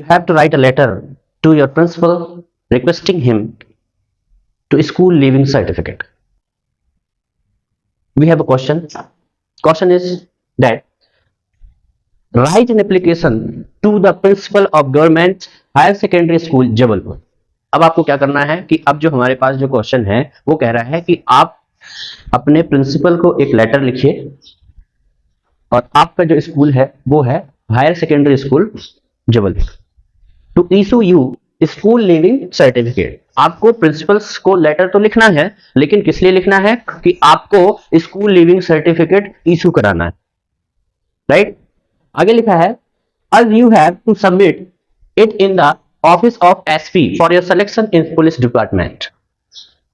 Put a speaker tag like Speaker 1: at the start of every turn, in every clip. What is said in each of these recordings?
Speaker 1: have to write a letter to your principal requesting him to school leaving certificate. We have a question. Question is that write an application to the principal of government higher secondary school Jabalpur. अब आपको क्या करना है कि अब जो हमारे पास जो क्वेश्चन है वो कह रहा है कि आप अपने प्रिंसिपल को एक लेटर लिखिए और आपका जो स्कूल है वो है higher secondary school Jabalpur, to issue you school leaving certificate. आपको प्रिंसिपल्स को लेटर तो लिखना है, लेकिन किस लिए लिखना है कि आपको स्कूल लीविंग सर्टिफिकेट इशू कराना है, राइट. आगे लिखा है as you have to submit it in the office of SP for your selection in police department.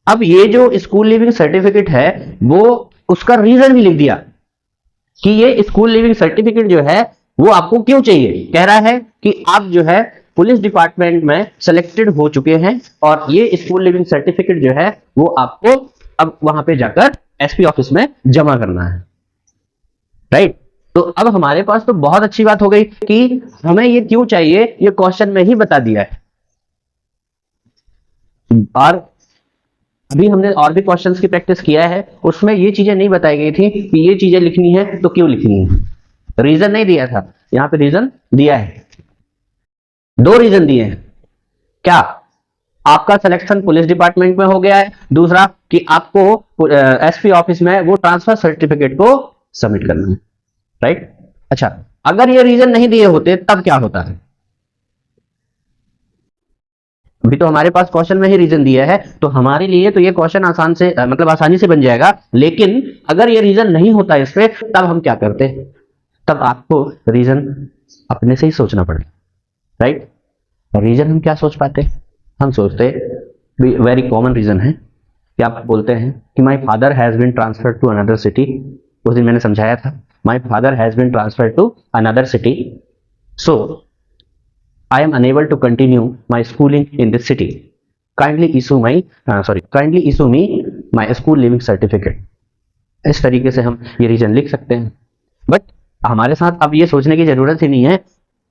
Speaker 1: अब ये जो स्कूल लिविंग सर्टिफिकेट है वो उसका रीजन भी लिख दिया कि ये स्कूल लिविंग सर्टिफिकेट जो है वो आपको क्यों चाहिए. कह रहा है कि आप जो है पुलिस डिपार्टमेंट में सिलेक्टेड हो चुके हैं और ये स्कूल लिविंग सर्टिफिकेट जो है वो आपको अब वहां पे जाकर एसपी ऑफिस में जमा करना है, राइट. तो अब हमारे पास तो बहुत अच्छी बात हो गई कि हमें ये क्यों चाहिए, ये क्वेश्चन में ही बता दिया है. और अभी हमने और भी क्वेश्चंस की प्रैक्टिस किया है, उसमें ये चीजें नहीं बताई गई थी कि ये चीजें लिखनी है तो क्यों लिखनी है. रीजन नहीं दिया था, यहां पे रीजन दिया है. दो रीजन दिए हैं. क्या? आपका सिलेक्शन पुलिस डिपार्टमेंट में हो गया है, दूसरा कि आपको एसपी ऑफिस में वो ट्रांसफर सर्टिफिकेट को सबमिट करना है, राइट. अच्छा, अगर ये रीजन नहीं दिए होते तब क्या होता है. अभी तो हमारे पास क्वेश्चन में ही रीजन दिया है तो हमारे लिए तो ये क्वेश्चन आसान से मतलब आसानी से बन जाएगा. लेकिन अगर ये रीजन नहीं होता इस पे तब हम क्या करते, तब आपको रीजन अपने से ही सोचना पड़ेगा, राइट. रीजन हम क्या सोच पाते, हम सोचते वेरी कॉमन रीजन है कि आप बोलते हैं कि my father has been transferred to another city. उस दिन मैंने समझाया था, my father has been transferred to another city, so I am unable to continue my schooling in this city. Kindly issue me my school leaving certificate. इस तरीके से हम ये रीजन लिख सकते हैं. बट हमारे साथ अब ये सोचने की जरूरत ही नहीं है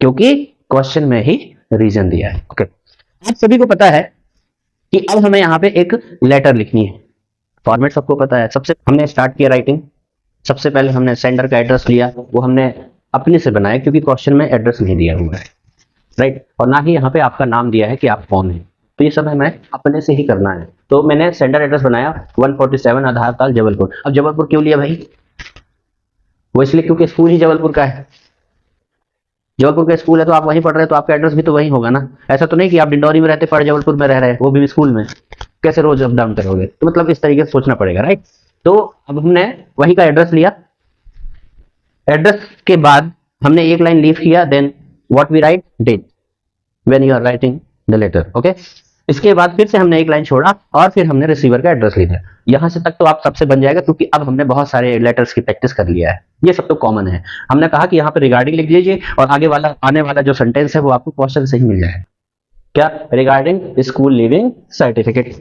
Speaker 1: क्योंकि क्वेश्चन में ही रीजन दिया है. ओके, आप सभी को पता है कि अब हमें यहाँ पे एक लेटर लिखनी है. फॉर्मेट सबको पता है. सबसे हमने स्टार्ट किया राइटिंग. सबसे पहले हमने सेंडर का एड्रेस लिया, वो हमने अपने से बनाया क्योंकि क्वेश्चन में एड्रेस नहीं दिया हुआ है, राइट. और ना ही यहाँ पे आपका नाम दिया है कि आप कौन है, तो ये सब हमें अपने से ही करना है. तो मैंने सेंडर एड्रेस बनाया 147 आधार ताल जबलपुर. अब जबलपुर क्यों लिया भाई, वो इसलिए क्योंकि स्कूल ही जबलपुर का है. जबलपुर का स्कूल है तो आप वहीं पढ़ रहे हैं तो आपका एड्रेस भी तो वहीं होगा ना. ऐसा तो नहीं कि आप डिंडौरी में रहते पर जबलपुर में रह रहे हैं, वो भी स्कूल में, कैसे रोज अप डाउन करोगे. तो मतलब इस तरीके से सोचना पड़ेगा, राइट. तो अब हमने वहीं का एड्रेस लिया. एड्रेस के बाद हमने एक लाइन लीव किया. Then what we write, date when you are writing the letter. okay? इसके बाद फिर से हमने एक लाइन छोड़ा और फिर हमने रिसीवर का एड्रेस लिखा. यहां से तक तो आप सबसे बन जाएगा क्योंकि अब हमने बहुत सारे लेटर्स की प्रैक्टिस कर लिया है. ये सब तो कॉमन है. हमने कहा कि यहाँ पे रिगार्डिंग लिख दीजिए और आगे वाला आने वाला जो सेंटेंस है वो आपको क्वेश्चन से ही मिल जाएगा. क्या? Regarding school leaving certificate,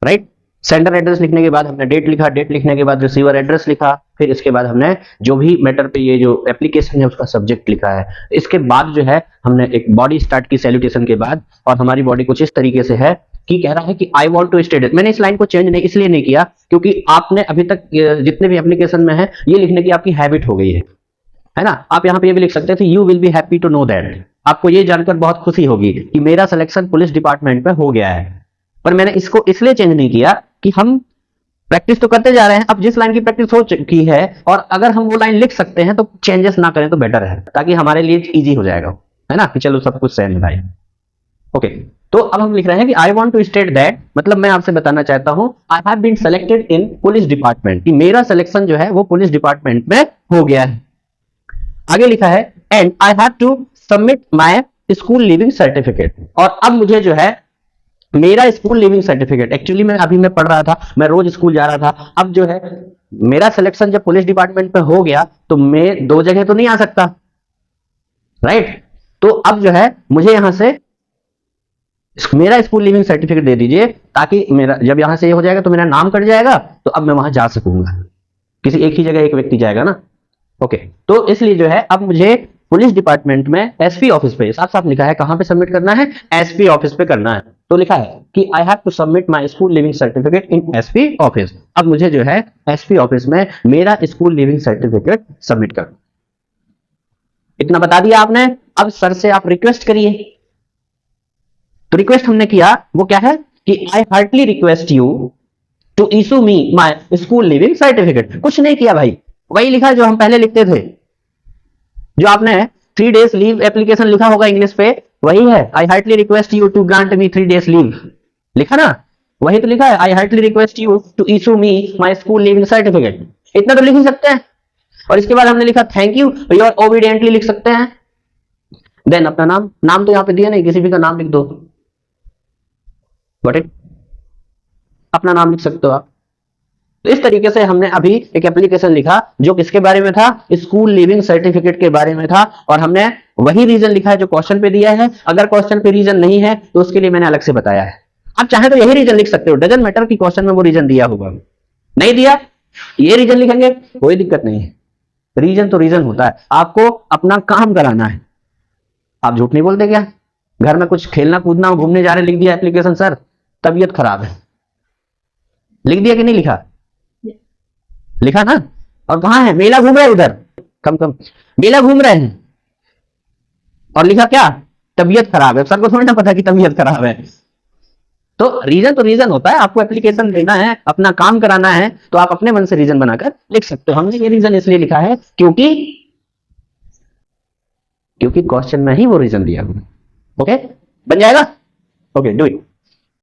Speaker 1: right. Sender address लिखने के बाद हमने डेट लिखा. डेट लिखने के बाद रिसीवर एड्रेस लिखा. फिर इसके बाद हमने जो भी मैटर पे ये जो एप्लीकेशन है उसका सब्जेक्ट लिखा है. इसके बाद जो है हमने एक बॉडी स्टार्ट की सैल्यूटेशन के बाद, और हमारी बॉडी कुछ इस तरीके से है कि कह रहा है कि आई वांट टू स्टेट. मैंने इस लाइन को चेंज नहीं इसलिए नहीं किया क्योंकि आपने अभी तक जितने भी एप्लीकेशन में है ये लिखने की आपकी हैबिट हो गई है ना. आप यहाँ पे ये भी लिख सकते थे, you will be happy to know that. आपको ये जानकर बहुत खुशी होगी कि मेरा सिलेक्शन पुलिस डिपार्टमेंट में हो गया है. पर मैंने इसको इसलिए चेंज नहीं किया कि हम प्रैक्टिस तो करते जा रहे हैं. अब जिस लाइन की प्रैक्टिस हो चुकी है और अगर हम वो लाइन लिख सकते हैं तो चेंजेस ना करें तो बेटर है, ताकि हमारे लिए इजी हो जाएगा, है ना, कि चलो सब कुछ सेम है भाई. ओके, तो अब हम लिख रहे हैं कि I want to state that, मतलब मैं आपसे बताना चाहता हूं I have been selected in police department, कि मेरा सिलेक्शन जो है वो पुलिस डिपार्टमेंट में हो गया है. आगे लिखा है and I have to submit my school leaving certificate. और अब मुझे जो है मेरा स्कूल लिविंग सर्टिफिकेट, एक्चुअली मैं पढ़ रहा था, मैं रोज स्कूल जा रहा था. अब जो है मेरा सिलेक्शन जब पुलिस डिपार्टमेंट पे हो गया तो मैं दो जगह तो नहीं आ सकता, राइट. तो अब जो है मुझे यहां से मेरा स्कूल लिविंग सर्टिफिकेट दे दीजिए, ताकि मेरा जब यहां से ये हो जाएगा तो मेरा नाम कट जाएगा, तो अब मैं वहां जा सकूंगा. किसी एक ही जगह एक व्यक्ति जाएगा ना. ओके, तो इसलिए जो है अब मुझे पुलिस डिपार्टमेंट में एसपी ऑफिस पे, साफ साफ लिखा है कहां पे सबमिट करना है, एसपी ऑफिस पे करना है। तो लिखा है कि I have to submit my school living certificate in SP office. अब मुझे जो है एसपी ऑफिस में मेरा स्कूल लिविंग सर्टिफिकेट सबमिट करना। इतना बता दिया आपने। अब सर से आप रिक्वेस्ट करिए। तो रिक्वेस्ट हमने किया, वो क्या है कि I heartily request you to issue me my school living certificate. कुछ नहीं किया भाई, वही लिखा जो हम पहले लिखते थे। जो आपने 3 डेज लीव एप्लीकेशन लिखा होगा इंग्लिश पे, वही है I heartily request you to grant me 3 days leave, लिखा ना, वही तो लिखा है I heartily request you to issue me my school living certificate. इतना तो लिख ही सकते हैं। और इसके बाद हमने लिखा थैंक यू, योर ओबीडियंटली लिख सकते हैं। देन अपना नाम, नाम तो यहां पे दिया नहीं, किसी भी का नाम लिख दो, बट अपना नाम लिख सकते हो आप। तो इस तरीके से हमने अभी एक एप्लीकेशन लिखा जो किसके बारे में था, स्कूल लिविंग सर्टिफिकेट के बारे में था, और हमने वही रीजन लिखा है जो क्वेश्चन पे दिया है। अगर क्वेश्चन पे रीजन नहीं है तो उसके लिए मैंने अलग से बताया है। आप चाहे तो यही रीजन लिख सकते हो, डजंट मैटर कि क्वेश्चन में वो रीजन दिया होगा, नहीं दिया ये रीजन लिखेंगे, कोई दिक्कत नहीं है। रीजन तो रीजन होता है, आपको अपना काम कराना है। आप झूठ नहीं बोलते क्या? घर में कुछ खेलना कूदना घूमने जा रहे, लिख दिया एप्लीकेशन सर तबीयत खराब है, लिख दिया कि नहीं लिखा? लिखा ना। और कहां है, मेला घूम रहे हैं उधर, कम मेला घूम रहे हैं, और लिखा क्या, तबीयत खराब है। सर को थोड़ी ना पता कि तबीयत खराब है। तो रीजन होता है, आपको एप्लीकेशन देना है, अपना काम कराना है, तो आप अपने मन से रीजन बनाकर लिख सकते हो। हमने ये रीजन इसलिए लिखा है क्योंकि क्वेश्चन में ही वो रीजन दिया। ओके, बन जाएगा। Okay, do it.